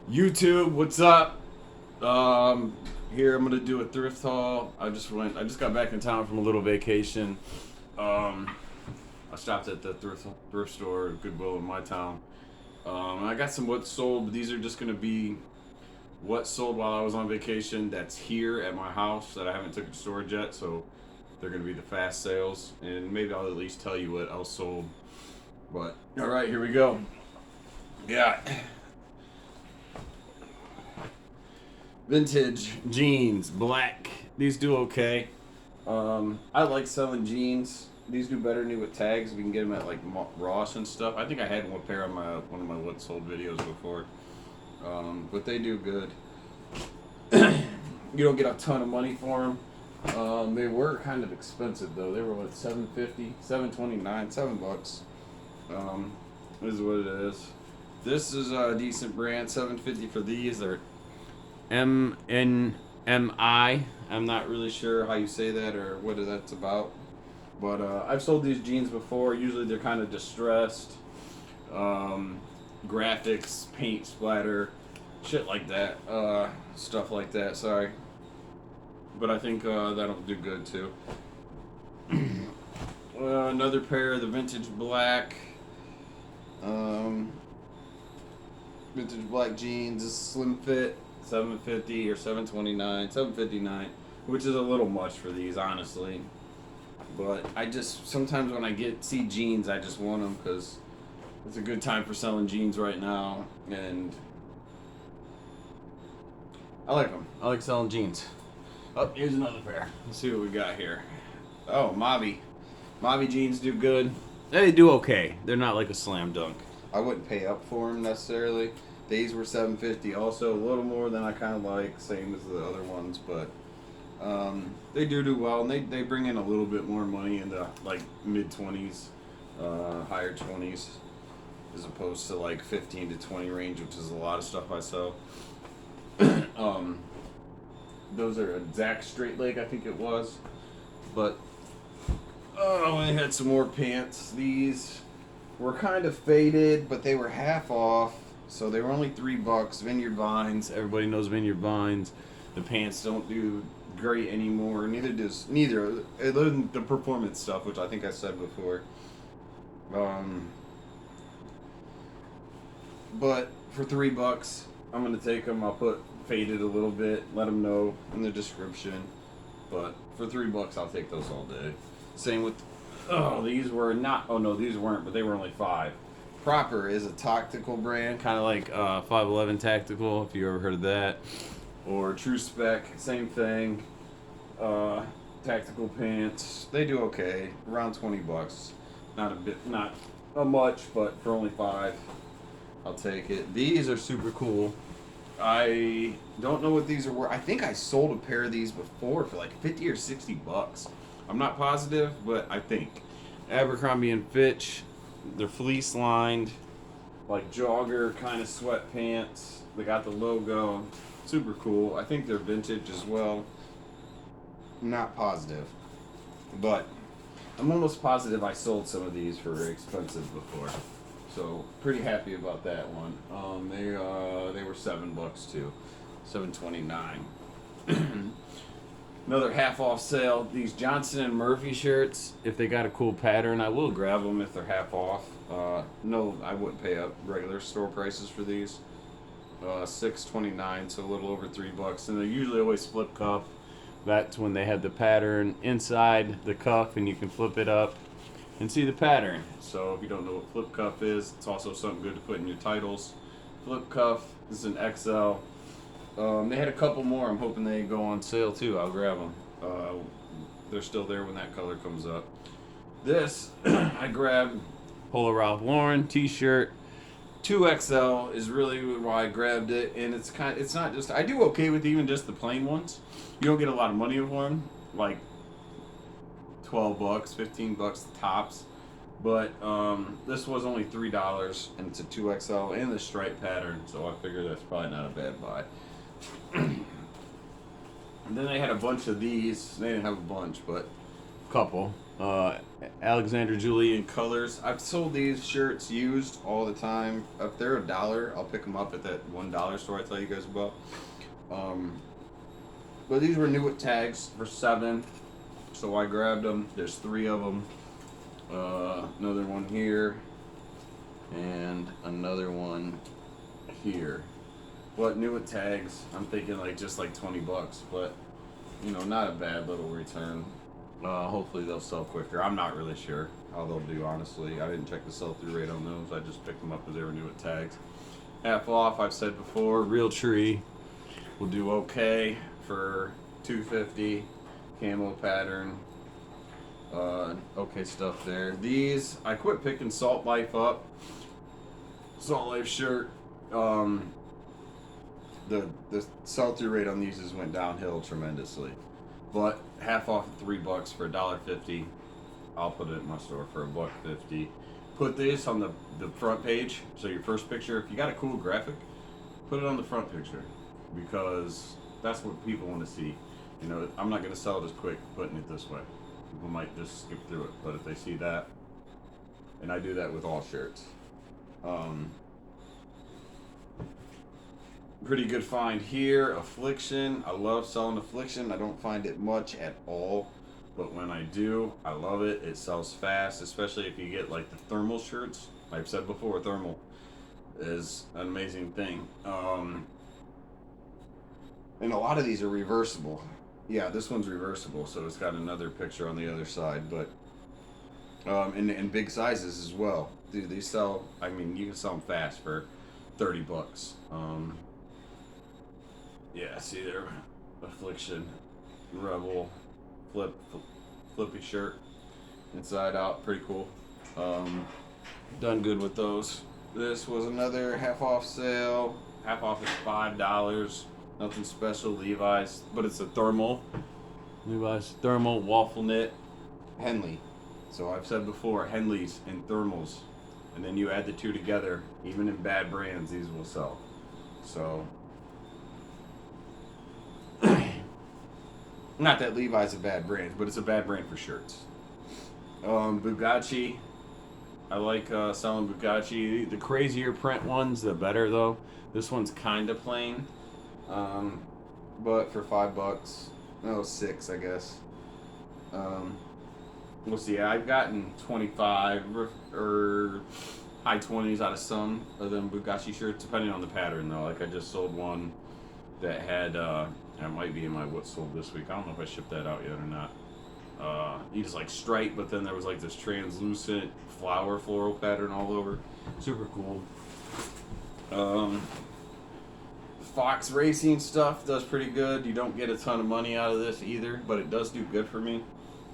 YouTube, what's up? Here I'm gonna do a thrift haul. I just got back in town from a little vacation. I stopped at the thrift store, Goodwill in my town. I got some what sold, but these are just gonna be what sold while I was on vacation. That's here at my house that I haven't took to storage yet, so they're gonna be the fast sales, and maybe I'll at least tell you what else sold. But all right, here we go. Yeah. Vintage jeans, black. These do okay. I like selling jeans. These do better than with tags. We can get them at like Ross and stuff. I think I had one pair on one of my what sold videos before. But they do good. You don't get a ton of money for them. They were kind of expensive though. They were what, $7.50, $7.29, $7. This is what it is. This is a decent brand. $7.50 for these. They're MNMI. I'm not really sure how you say that or what that's about. But I've sold these jeans before. Usually they're kind of distressed. Graphics, paint splatter, shit like that. Stuff like that, sorry. But I think that'll do good too. Another pair of the vintage black. Vintage black jeans. This is slim fit. $7.50 or $7.29, $7.59, which is a little much for these, honestly. But I just sometimes when I see jeans, I just want them because it's a good time for selling jeans right now, and I like them. I like selling jeans. Oh, here's another pair. Let's see what we got here. Oh, Mobby jeans do good. They do okay. They're not like a slam dunk. I wouldn't pay up for them necessarily. These were $7.50, also a little more than I kind of like, same as the other ones, but they do well, and they bring in a little bit more money in the like mid 20s, higher 20s, as opposed to like 15 to 20 range, which is a lot of stuff I sell. Those are a Zach straight leg, I think it was, but I had some more pants. These were kind of faded, but they were half off. So they were only $3. Vineyard Vines. Everybody knows Vineyard Vines. The pants don't do great anymore. Neither other than the performance stuff, which I think I said before. But for $3, I'm gonna take them. I'll put faded a little bit. Let them know in the description. But for $3, I'll take those all day. Same with. These were not. Oh no, these weren't. But they were only $5. Proper is a tactical brand, kind of like 511 Tactical, if you ever heard of that, or True Spec, same thing. Tactical pants, they do okay, around $20. Not a much, but for only $5, I'll take it. These are super cool. I don't know what these are worth. I think I sold a pair of these before for like $50 or $60. I'm not positive, but I think. Abercrombie and Fitch. They're fleece lined, like jogger kind of sweatpants. They got the logo. Super cool. I think they're vintage as well. I'm not positive, but I'm almost positive I sold some of these for very expensive before. So pretty happy about that one. They were $7 too, $7.29. Another half off sale. These Johnson and Murphy shirts, if they got a cool pattern, I will grab them if they're half off. No, I wouldn't pay up regular store prices for these. $6.29, so a little over $3, and they're usually always flip cuff. That's when they had the pattern inside the cuff, and you can flip it up and see the pattern. So if you don't know what flip cuff is, it's also something good to put in your titles. Flip cuff, this is an XL. They had a couple more. I'm hoping they go on sale too. I'll grab them. They're still there when that color comes up. This I grabbed Polo Ralph Lauren t-shirt. 2XL is really why I grabbed it, and it's not just, I do okay with even just the plain ones. You don't get a lot of money for them, like $12, $15 tops. But this was only $3, and it's a 2XL and the stripe pattern, so I figure that's probably not a bad buy. And then they had a bunch of these. They didn't have a bunch, but a couple. Alexander Julian colors. I've sold these shirts used all the time. If they're $1, I'll pick them up at that $1 store I tell you guys about. But these were new with tags for $7, so I grabbed them. There's 3 of them. Another one here, and another one here. But new with tags, I'm thinking like just like $20, but you know, not a bad little return. Hopefully they'll sell quicker. I'm not really sure how they'll do, honestly. I didn't check the sell-through rate on those. I just picked them up as they were new with tags. Half off, I've said before, Real Tree will do okay for $2.50. Camo pattern. Okay stuff there. These, I quit picking Salt Life up. Salt Life shirt. The sell-through rate on these has went downhill tremendously. But half off at $3 for $1.50. I'll put it in my store for $1.50. Put this on the front page. So your first picture, if you got a cool graphic, put it on the front picture, because that's what people want to see. You know, I'm not going to sell it as quick putting it this way. People might just skip through it, but if they see that, and I do that with all shirts. Pretty good find here. Affliction. I love selling Affliction. I don't find it much at all, but when I do, I love it. It sells fast, especially if you get like the thermal shirts. I've said before, thermal is an amazing thing. And a lot of these are reversible. Yeah, this one's reversible, so it's got another picture on the other side, but in big sizes as well. Dude, these sell, I mean, you can sell them fast for $30. Yeah, see there, Affliction, Rebel, flippy shirt, inside out, pretty cool. Done good with those. This was another half off sale. Half off is $5. Nothing special, Levi's, but it's a thermal. Levi's thermal waffle knit, Henley. So I've said before, Henleys and thermals, and then you add the two together. Even in bad brands, these will sell. So. Not that Levi's a bad brand, but it's a bad brand for shirts. Bugatti. I like selling Bugatti. The crazier print ones, the better though. This one's kind of plain. But for $5, no, 6, I guess. We'll see. I've gotten 25 or high 20s out of some of them Bugatti shirts, depending on the pattern though. Like I just sold one that had, that might be in my what sold this week. I don't know if I shipped that out yet or not. You just like stripe, but then there was like this translucent floral pattern all over. Super cool. Fox Racing stuff does pretty good. You don't get a ton of money out of this either, but it does do good for me.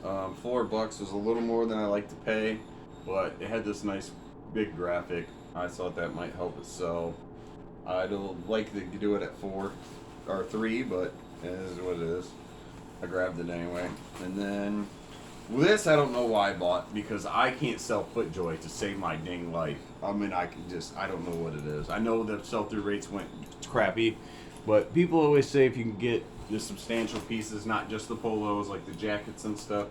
$4 was a little more than I like to pay, but it had this nice big graphic. I thought that might help it sell. I don't like to do it at 4 or 3, but it is what it is. I grabbed it anyway. And then this I don't know why I bought, because I can't sell FootJoy to save my dang life. I mean, I don't know what it is. I know the sell-through rates went crappy, but people always say if you can get the substantial pieces, not just the polos, like the jackets and stuff,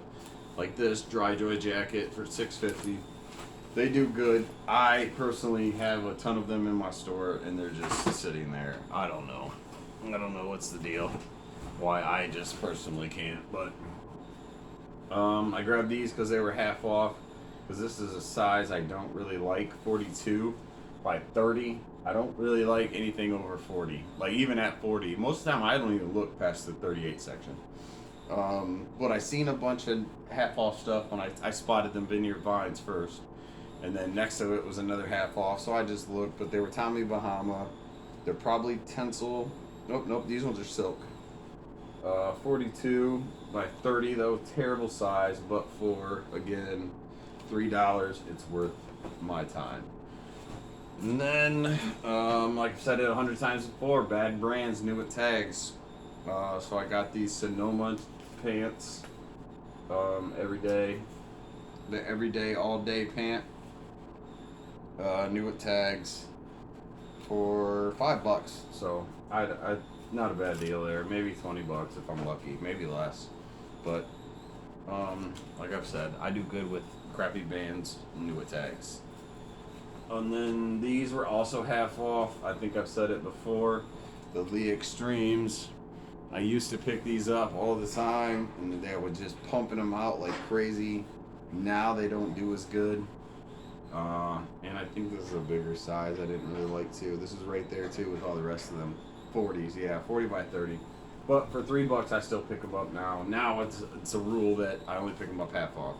like this Dry-Joy jacket for $6.50, they do good. I personally have a ton of them in my store, and they're just sitting there. I don't know what's the deal. Why I just personally can't, but I grabbed these because they were half off, because this is a size I don't really like, 42 by 30. I don't really like anything over 40. Like even at 40, most of the time I don't even look past the 38 section. But I seen a bunch of half off stuff when I spotted them Vineyard Vines first, and then next to it was another half off, so I just looked, but they were Tommy Bahama. They're probably Tencel. Nope, these ones are silk. 42 by 30 though, terrible size, but for, again, $3, it's worth my time. And then, like I've said it 100 times before, bad brands, new with tags. So I got these Sonoma pants, everyday, the everyday, all day pant, new with tags for $5. So I not a bad deal there. Maybe $20 if I'm lucky, maybe less. But Like I've said, I do good with crappy bands, new tags. And then these were also half off. I think I've said it before. The Lee Extremes. I used to pick these up all the time, and they were just pumping them out like crazy. Now they don't do as good. And I think this is a bigger size. I didn't really like too. This is right there too with all the rest of them. 40s, yeah, 40 by 30. But for $3, I still pick them up now. Now it's a rule that I only pick them up half off,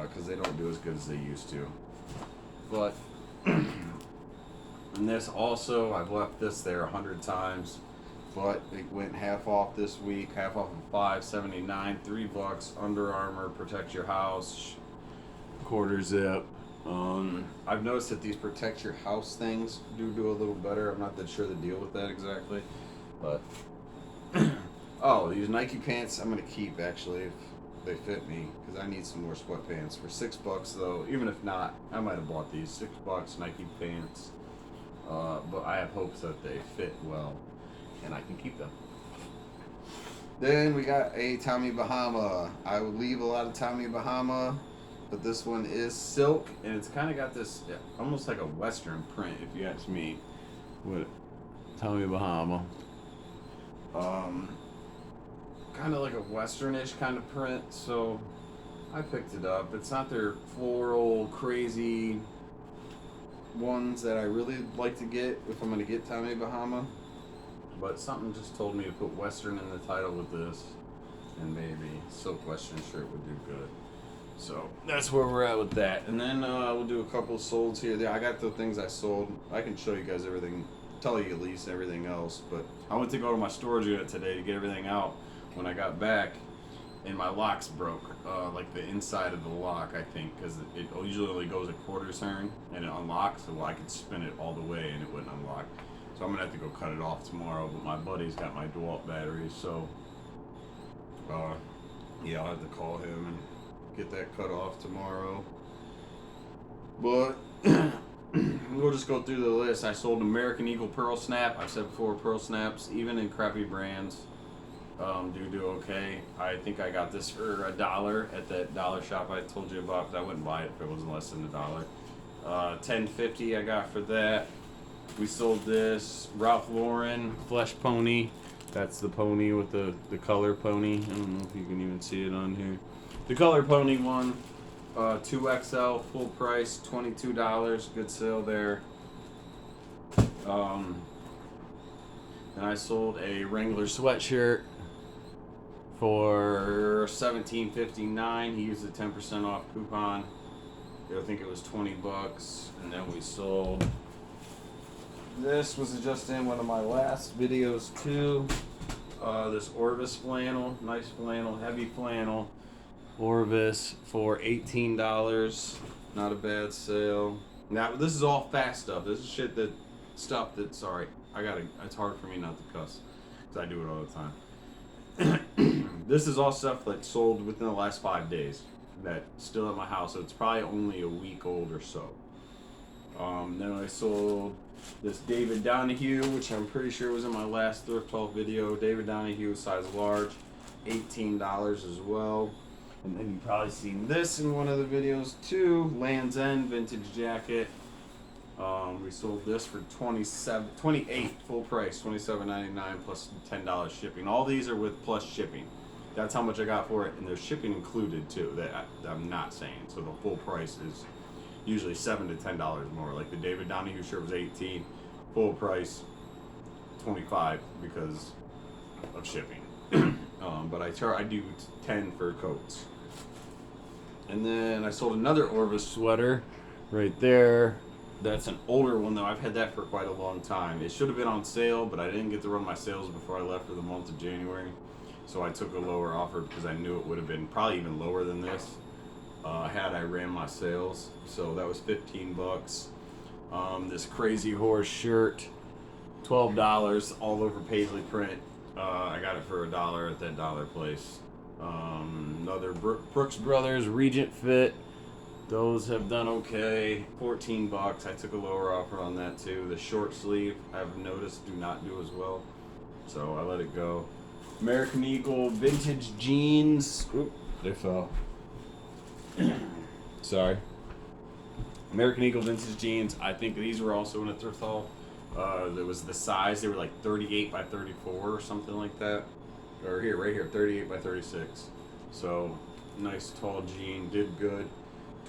because they don't do as good as they used to. But and this also, I've left this there 100 times, but it went half off this week. Half off of $5.79, $3. Under Armour, protect your house, quarter zip. I've noticed that these protect your house things do a little better. I'm not that sure the deal with that exactly, but oh, these Nike pants I'm gonna keep actually if they fit me, because I need some more sweatpants. For $6 though, even if not, I might have bought these. $6 Nike pants, but I have hopes that they fit well and I can keep them. Then we got a Tommy Bahama. I would leave a lot of Tommy Bahama, but this one is silk, and it's kind of got this almost like a Western print, if you ask me. What? Tommy Bahama. Kind of like a Westernish kind of print, so I picked it up. It's not their floral, crazy ones that I really like to get if I'm going to get Tommy Bahama, but something just told me to put Western in the title with this, and maybe silk Western shirt would do good. So that's where we're at with that. And then we'll do a couple of solds here. There, I got the things I sold. I can show you guys everything, tell you at least everything else. But I went to go to my storage unit today to get everything out. When I got back, and my locks broke, like the inside of the lock, I think, because it usually only goes a quarter turn and it unlocks. So I could spin it all the way and it wouldn't unlock. So I'm gonna have to go cut it off tomorrow. But my buddy's got my DeWalt batteries, so yeah, I'll have to call him and get that cut off tomorrow. But we'll just go through the list. I sold American Eagle Pearl Snap. I've said before, Pearl Snaps, even in crappy brands, do okay. I think I got this for $1 at that dollar shop I told you about, because I wouldn't buy it if it wasn't less than $1. $10.50 I got for that. We sold this Ralph Lauren Flesh Pony. That's the pony with the color pony. I don't know if you can even see it on here. The color pony one, 2XL, full price, $22. Good sale there. And I sold a Wrangler sweatshirt for $17.59. He used a 10% off coupon. I think it was $20. And then we sold, this was just in one of my last videos too. This Orvis flannel, nice flannel, heavy flannel. Orvis for $18. Not a bad sale. Now this is all fast stuff. This is stuff that, sorry, it's hard for me not to cuss, because I do it all the time. This is all stuff that sold within the last 5 days that's still at my house, so it's probably only a week old or so. Then I sold this David Donahue, which I'm pretty sure was in my last Thrift Haul video. David Donahue, size large, $18 as well. And then you've probably seen this in one of the videos too. Land's End vintage jacket. We sold this for $28 full price, $27.99 plus $10 shipping. All these are with plus shipping. That's how much I got for it, and there's shipping included too. That I'm not saying. So the full price is usually $7 to $10 more. Like the David Donahue shirt was $18, full price $25 because of shipping. But I do $10 for coats. And then I sold another Orvis sweater right there. That's an older one though. I've had that for quite a long time. It should have been on sale, but I didn't get to run my sales before I left for the month of January. So I took a lower offer because I knew it would have been probably even lower than this had I ran my sales. So that was $15. This Crazy Horse shirt, $12, all over paisley print. I got it for $1 at that dollar place. Another Brooks Brothers Regent Fit. Those have done okay. $14. I took a lower offer on that too. The short sleeve, I've noticed, do not do as well, so I let it go. American Eagle vintage jeans. They fell. Sorry. American Eagle vintage jeans. I think these were also in a thrift haul. There was the size. They were like 38 by 34 or something like that. Or here, right here, 38 by 36. So nice tall jean. Did good.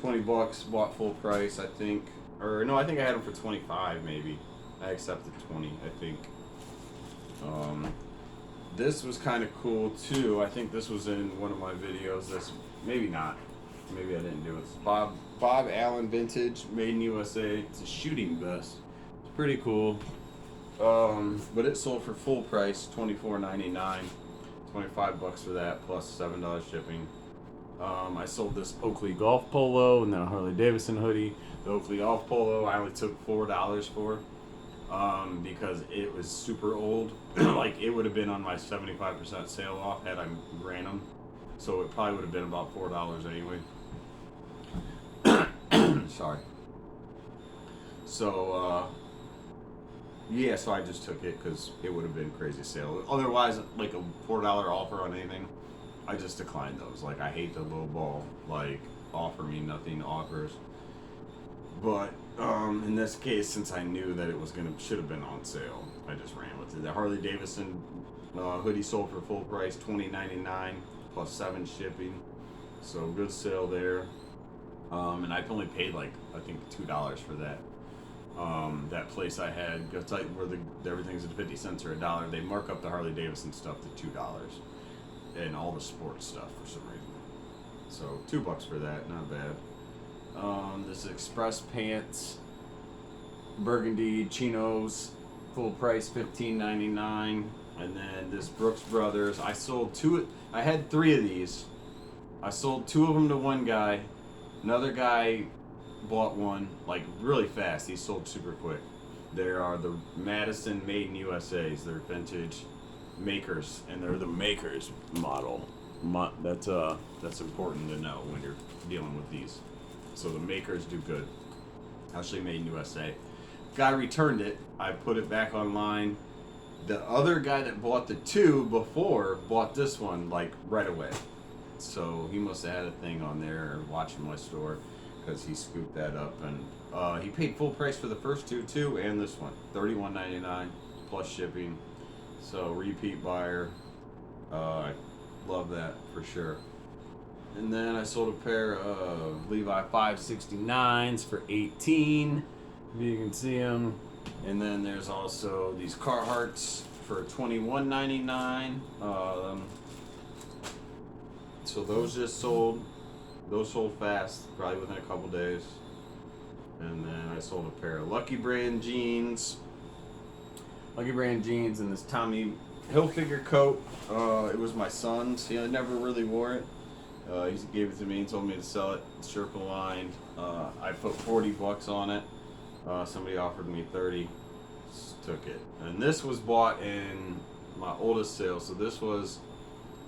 $20. Bought full price, I think. Or no, I think I had them for 25 maybe. I accepted 20, I think. This was kind of cool too. I think this was in one of my videos. This maybe not. Maybe I didn't do it. It's Bob Allen vintage, made in USA. It's a shooting vest. It's pretty cool. But it sold for full price, $24.99. $25 for that plus $7 shipping. I sold this Oakley golf polo and then a Harley Davidson hoodie. The Oakley golf polo I only took $4 for. Because it was super old. Like it would have been on my 75% sale off had I ran them. So it probably would have been about $4 anyway. Sorry. So, yeah, so I just took it because it would have been crazy sale. Otherwise, like a $4 offer on anything, I just declined those. Like, I hate the low ball, like, offer me nothing offers. But, in this case, since I knew that it was should have been on sale, I just ran with it. The Harley Davidson hoodie sold for full price, $20.99 plus $7 shipping. So, good sale there. And I only paid like I think $2 for that. That place I had, where everything's at 50 cents or $1. They mark up the Harley Davidson stuff to $2, and all the sports stuff for some reason. So $2 for that, not bad. This Express pants, burgundy chinos, full price $15.99, and then this Brooks Brothers. I sold two. I had 3 of these. I sold 2 of them to one guy. Another guy bought one like really fast. He sold super quick. There are the Madison Made in USA's. They're vintage makers, and they're the makers model. That's important to know when you're dealing with these. So the makers do good. Actually made in USA. Guy returned it. I put it back online. The other guy that bought the 2 before bought this one like right away. So he must have had a thing on there watching my store because he scooped that up, and he paid full price for the first 2 too, and this one, $31.99 plus shipping. So repeat buyer. I love that for sure. And then I sold a pair of Levi 569s for $18. If you can see them. And then there's also these Carhartts for $21.99. So those just sold. Those sold fast, probably within a couple days. And then I sold a pair of Lucky Brand jeans. Lucky Brand jeans and this Tommy Hilfiger coat. It was my son's. He never really wore it. He gave it to me and told me to sell it. Circle lined. I put $40 on it. Somebody offered me 30. Just took it. And this was bought in my oldest sale. So this was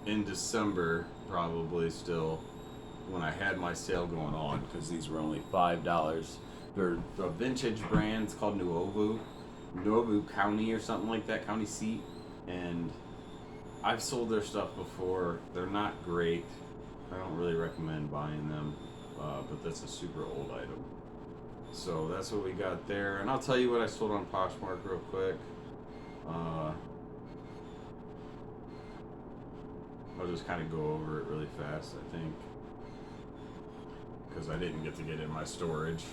in December, probably still, when I had my sale going on, because these were only $5. They're a vintage brand. It's called Nuovu County or something like that, county seat. And I've sold their stuff before. They're not great. I don't really recommend buying them, but that's a super old item. So that's what we got there. And I'll tell you what I sold on Poshmark real quick. I'll just kind of go over it really fast, I think, because I didn't get to get in my storage.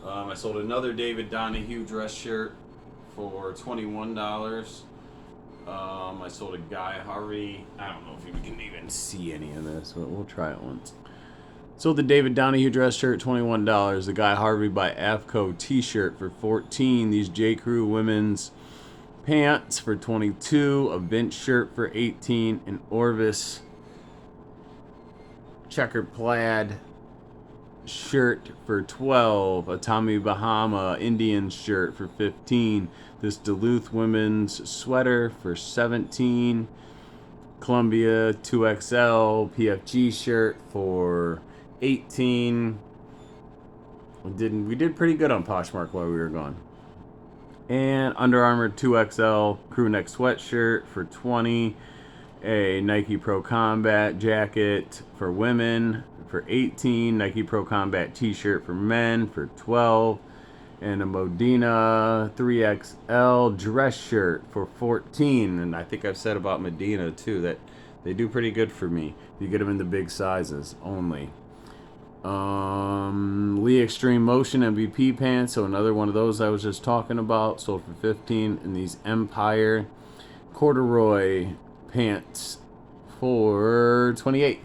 I sold another David Donahue dress shirt for $21. I sold a Guy Harvey. I don't know if you can even see any of this, but we'll try it once. Sold the David Donahue dress shirt, $21. The Guy Harvey by AFCO t-shirt for $14. These J. Crew women's pants for $22. A Vince shirt for $18. An Orvis checkered plaid shirt for $12. A Tommy Bahama Indian shirt for $15. This Duluth women's sweater for $17. Columbia 2XL PFG shirt for $18. We did pretty good on Poshmark while we were gone. And Under Armour 2XL crew neck sweatshirt for $20. a Nike Pro Combat jacket for women for 18, Nike Pro Combat t-shirt for men for 12, and a Modena 3XL dress shirt for 14. And I think I've said about Medina too that they do pretty good for me. You get them in the big sizes only. Lee Extreme Motion MVP pants, so another one of those I was just talking about, sold for 15. And these Empire corduroy pants for 28.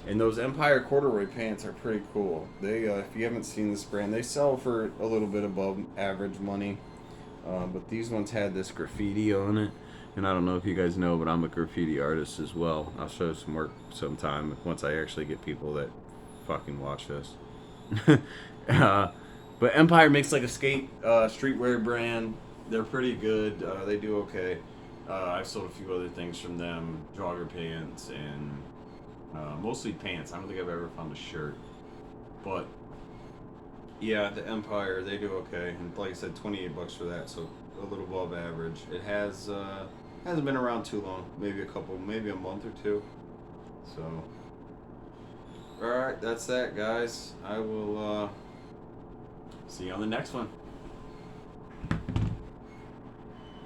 And those Empire corduroy pants are pretty cool. They, if you haven't seen this brand, they sell for a little bit above average money. But these ones had this graffiti on it. And I don't know if you guys know, but I'm a graffiti artist as well. I'll show some work sometime once I actually get people that fucking watch this. But Empire makes like a streetwear brand. They're pretty good. They do okay. I've sold a few other things from them, jogger pants and mostly pants. I don't think I've ever found a shirt, but yeah, the Empire, they do okay. And like I said, $28 for that, so a little above average. It hasn't been around too long, maybe a month or two. So, all right, that's that, guys. I will see you on the next one.